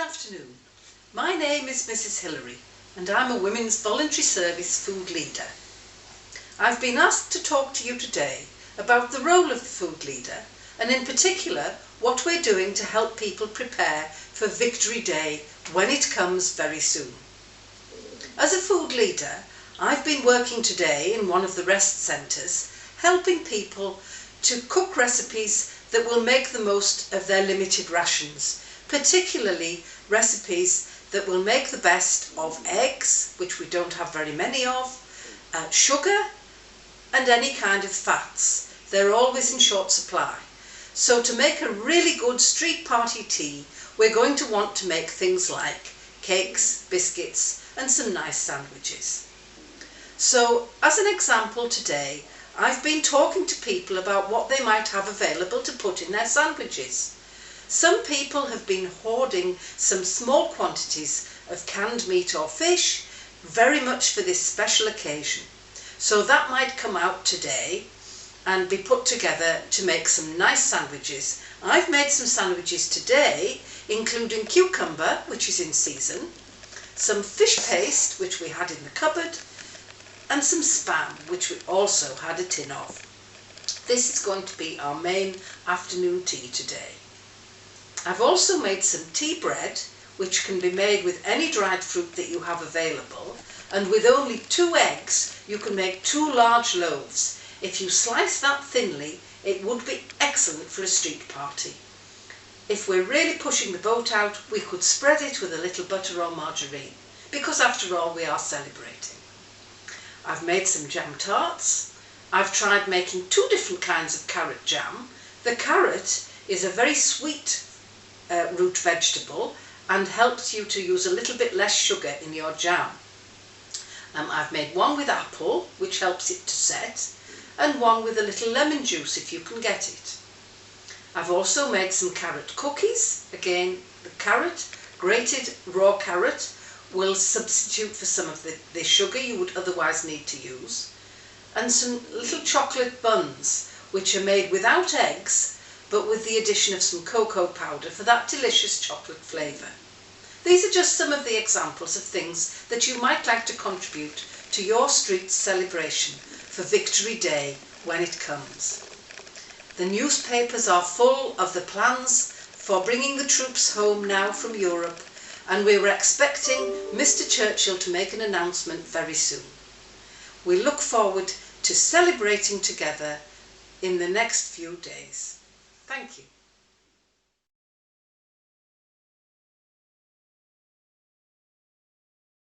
afternoon. My name is Mrs. Hillery and I'm a Women's Voluntary Service food leader. I've been asked to talk to you today about the role of the food leader and in particular what we're doing to help people prepare for Victory Day when it comes very soon. As a food leader, I've been working today in one of the rest centres helping people to cook recipes that will make the most of their limited rations, particularly recipes that will make the best of eggs, which we don't have very many of, sugar and any kind of fats. They're always in short supply. So to make a really good street party tea, we're going to want to make things like cakes, biscuits and some nice sandwiches. So as an example today, I've been talking to people about what they might have available to put in their sandwiches. Some people have been hoarding some small quantities of canned meat or fish, very much for this special occasion. So that might come out today and be put together to make some nice sandwiches. I've made some sandwiches today, including cucumber, which is in season, some fish paste, which we had in the cupboard, and some spam, which we also had a tin of. This is going to be our main afternoon tea today. I've also made some tea bread, which can be made with any dried fruit that you have available, and with only 2 eggs you can make 2 large loaves. If you slice that thinly, it would be excellent for a street party. If we're really pushing the boat out, we could spread it with a little butter or margarine, because after all we are celebrating. I've made some jam tarts. I've tried making 2 different kinds of carrot jam. The carrot is a very sweet root vegetable and helps you to use a little bit less sugar in your jam. I've made one with apple, which helps it to set, and one with a little lemon juice if you can get it. I've also made some carrot cookies. Again, the carrot, grated raw carrot, will substitute for some of the sugar you would otherwise need to use, and some little chocolate buns which are made without eggs but with the addition of some cocoa powder for that delicious chocolate flavour. These are just some of the examples of things that you might like to contribute to your street celebration for Victory Day when it comes. The newspapers are full of the plans for bringing the troops home now from Europe, and we were expecting Mr. Churchill to make an announcement very soon. We look forward to celebrating together in the next few days. Thank you.